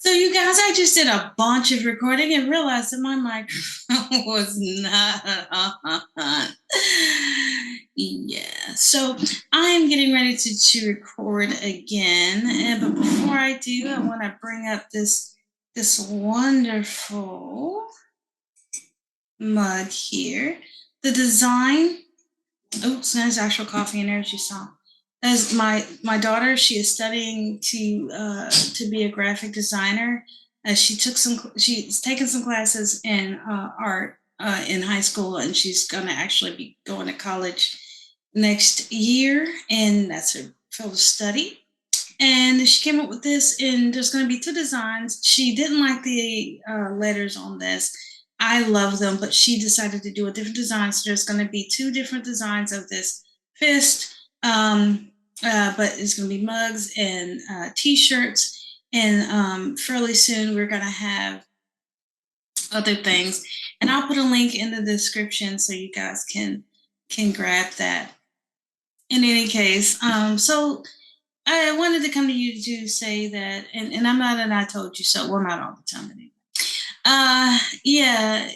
So, you guys, I just did a bunch of recording and realized that my microphone was not on. Yeah, so I'm getting ready to record again. But before I do, I want to bring up this wonderful mug here. The design. Oops, there's actual coffee in there, as you saw. As my daughter, she is studying to be a graphic designer. She's taken some classes in art in high school, and she's going to actually be going to college next year, and that's her field of study. And she came up with this, and there's going to be two designs. She didn't like the letters on this. I love them, but she decided to do a different design. So there's going to be two different designs of this fist, but it's going to be mugs and T-shirts. And fairly soon we're going to have other things. And I'll put a link in the description so you guys can grab that. In any case, so I wanted to come to you to say that, and I'm not an I told you so. Well, not all the time anyway. Yeah,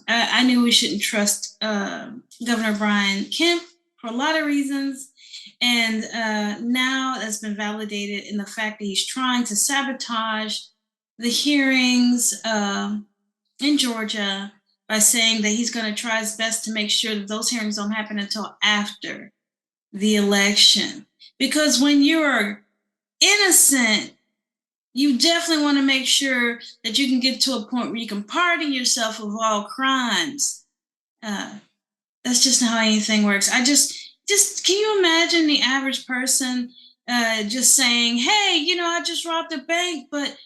I knew we shouldn't trust Governor Brian Kemp for a lot of reasons. And now that's been validated in the fact that he's trying to sabotage the hearings in Georgia by saying that he's going to try his best to make sure that those hearings don't happen until after the election. Because when you're innocent, you definitely want to make sure that you can get to a point where you can pardon yourself of all crimes. That's just not how anything works. Just can you imagine the average person just saying, "Hey, I just robbed a bank, but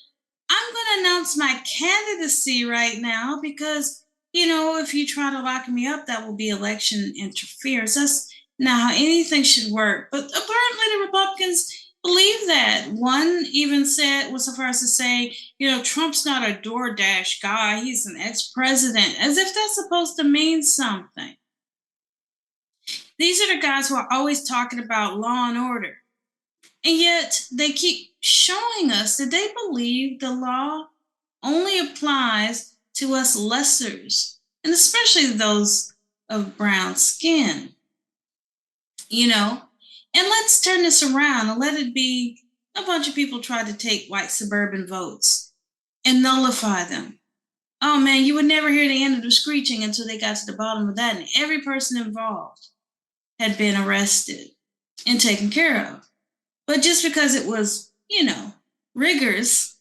I'm going to announce my candidacy right now because if you try to lock me up, that will be election interference." That's not how anything should work. But apparently, the Republicans believe that. One even was so far as to say, Trump's not a DoorDash guy, he's an ex-president, as if that's supposed to mean something. These are the guys who are always talking about law and order. And yet they keep showing us that they believe the law only applies to us lessers, and especially those of brown skin. And let's turn this around and let it be a bunch of people try to take white suburban votes and nullify them. Oh man, you would never hear the end of the screeching until they got to the bottom of that, and every person involved had been arrested and taken care of. But just because it was, riggers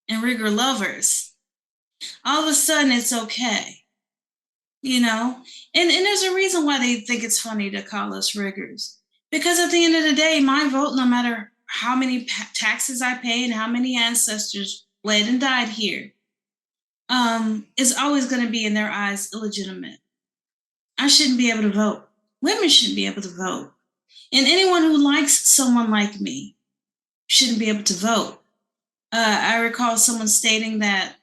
and rigger lovers, all of a sudden it's okay. And there's a reason why they think it's funny to call us riggers. Because at the end of the day, my vote, no matter how many taxes I pay and how many ancestors bled and died here, is always going to be in their eyes illegitimate. I shouldn't be able to vote. Women shouldn't be able to vote. And anyone who likes someone like me shouldn't be able to vote. I recall someone stating that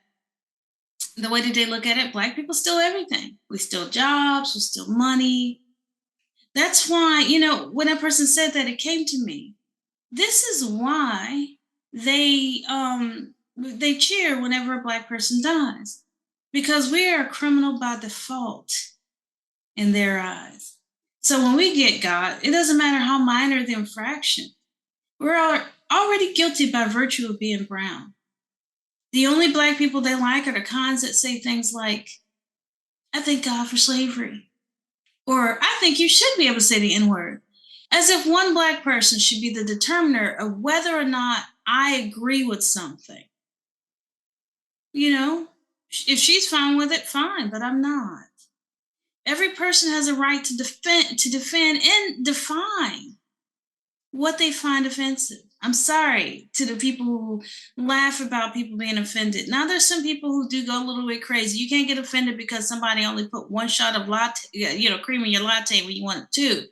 the way that they look at it, Black people steal everything. We steal jobs, we steal money. That's why, when that person said that, it came to me. This is why they cheer whenever a Black person dies, because we are a criminal by default in their eyes. So when we get got, it doesn't matter how minor the infraction. We're already guilty by virtue of being brown. The only Black people they like are the kinds that say things like, "I thank God for slavery," or "I think you should be able to say the N-word," as if one Black person should be the determiner of whether or not I agree with something. If she's fine with it, fine, but I'm not. Every person has a right to defend and define what they find offensive. I'm sorry to the people who laugh about people being offended. Now, there's some people who do go a little bit crazy. You can't get offended because somebody only put one shot of cream in your latte when you want two.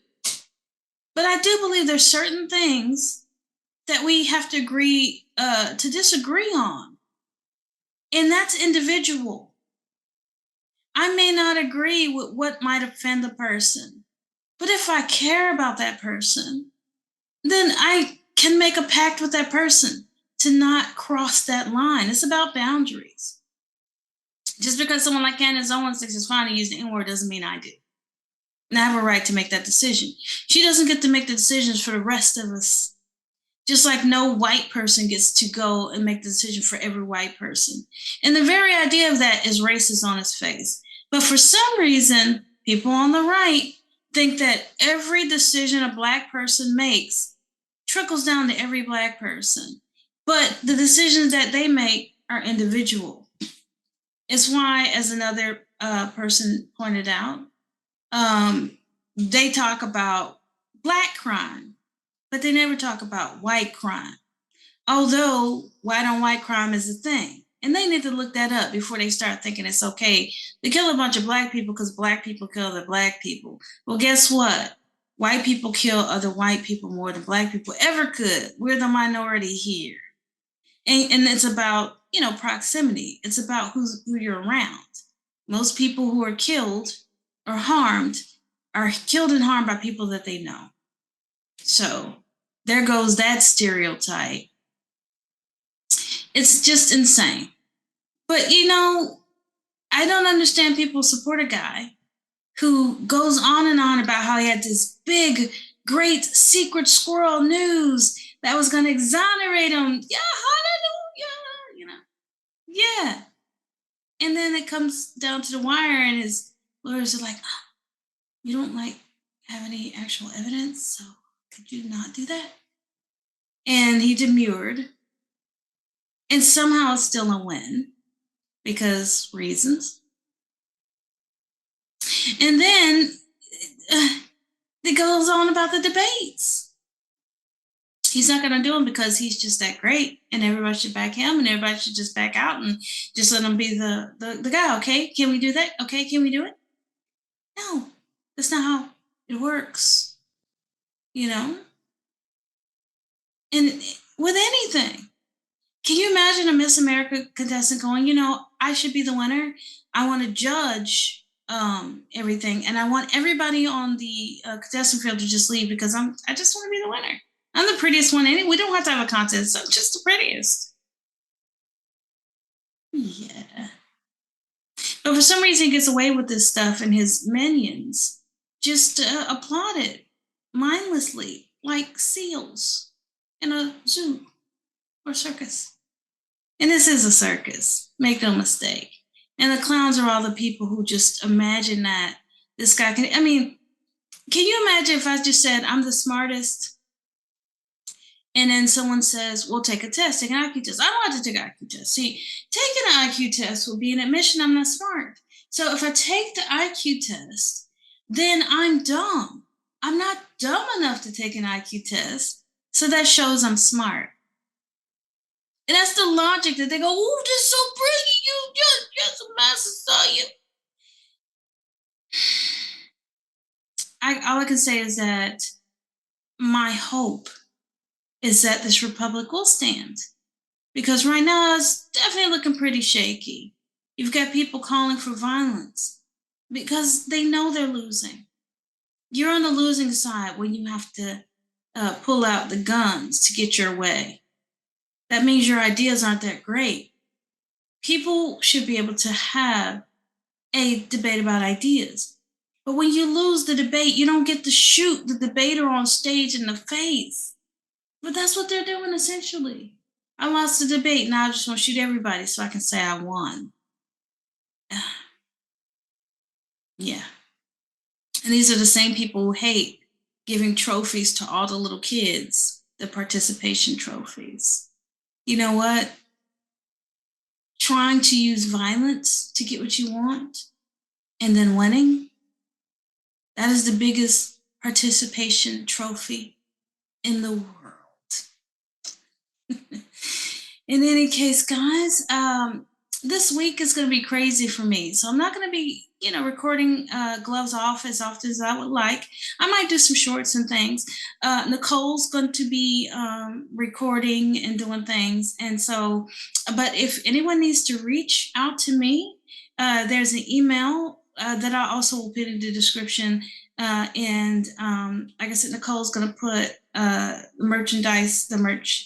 But I do believe there's certain things that we have to agree to disagree on. And that's individual. I may not agree with what might offend the person, but if I care about that person, then I can make a pact with that person to not cross that line. It's about boundaries. Just because someone like Candace Owens thinks it's fine to use the N-word doesn't mean I do. And I have a right to make that decision. She doesn't get to make the decisions for the rest of us. Just like no white person gets to go and make the decision for every white person. And the very idea of that is racist on its face. But for some reason, people on the right think that every decision a black person makes trickles down to every black person. But the decisions that they make are individual. It's why, as another person pointed out, they talk about black crime, but they never talk about white crime. Although white on white crime is a thing. And they need to look that up before they start thinking it's okay to kill a bunch of black people because black people kill other black people. Well, guess what? White people kill other white people more than black people ever could. We're the minority here. And it's about, proximity. It's about who you're around. Most people who are killed or harmed are killed and harmed by people that they know. So there goes that stereotype. It's just insane. But, I don't understand people support a guy who goes on and on about how he had this big, great secret squirrel news that was going to exonerate him. Yeah, hallelujah, Yeah. And then it comes down to the wire and his lawyers are like, you don't have any actual evidence, so could you not do that? And he demurred. And somehow it's still a win because reasons. And then it goes on about the debates. He's not going to do them because he's just that great and everybody should back him and everybody should just back out and just let him be the guy. Okay, can we do that? Okay, can we do it? No, that's not how it works. And with anything. Can you imagine a Miss America contestant going, I should be the winner. I want to judge everything. And I want everybody on the contestant field to just leave because I just want to be the winner. I'm the prettiest one anyway. We don't have to have a contest. I'm just the prettiest. Yeah. But for some reason, he gets away with this stuff and his minions just applaud it mindlessly like seals in a zoo or circus. And this is a circus, make no mistake. And the clowns are all the people who just imagine that this guy can you imagine if I just said, I'm the smartest, and then someone says, well, take a test, take an IQ test. I don't have to take an IQ test. See, taking an IQ test will be an admission I'm not smart. So if I take the IQ test, then I'm dumb. I'm not dumb enough to take an IQ test, so that shows I'm smart. And that's the logic that they go, oh, this is so brilliant. You just a master saw you. All I can say is that my hope is that this republic will stand. Because right now it's definitely looking pretty shaky. You've got people calling for violence because they know they're losing. You're on the losing side when you have to pull out the guns to get your way. That means your ideas aren't that great. People should be able to have a debate about ideas. But when you lose the debate, you don't get to shoot the debater on stage in the face. But that's what they're doing essentially. I lost the debate, now I just want to shoot everybody so I can say I won. Yeah. And these are the same people who hate giving trophies to all the little kids, the participation trophies. You know what? Trying to use violence to get what you want and then winning, that is the biggest participation trophy in the world. In any case, guys, this week is going to be crazy for me. So I'm not going to be, recording gloves off as often as I would like. I might do some shorts and things. Nicole's going to be recording and doing things. And so, but if anyone needs to reach out to me, there's an email that I also will put in the description And like I said, Nicole's going to put the merch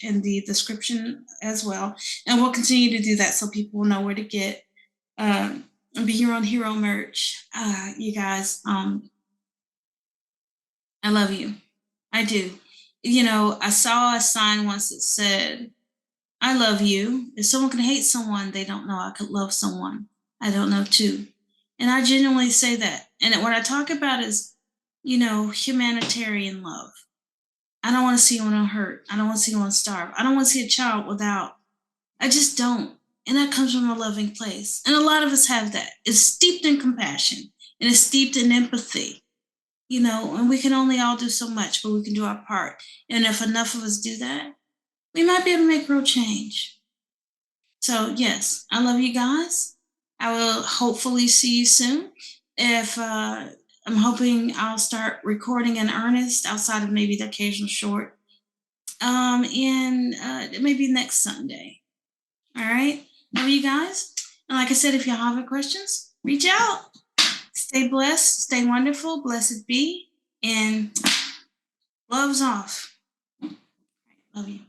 in the description as well. And we'll continue to do that so people will know where to get Be Your Own Hero merch. You guys, I love you. I do. I saw a sign once that said, I love you. If someone can hate someone, they don't know I could love someone I don't know too. And I genuinely say that. And what I talk about is, humanitarian love. I don't want to see anyone hurt. I don't want to see anyone starve. I don't want to see a child without. I just don't. And that comes from a loving place. And a lot of us have that. It's steeped in compassion and it's steeped in empathy, and we can only all do so much, but we can do our part. And if enough of us do that, we might be able to make real change. So, yes, I love you guys. I will hopefully see you soon. If I'm hoping I'll start recording in earnest outside of maybe the occasional short, and maybe next Sunday. All right, love you guys. And like I said, if y'all have any questions, reach out. Stay blessed, stay wonderful, blessed be, and gloves off. Love you.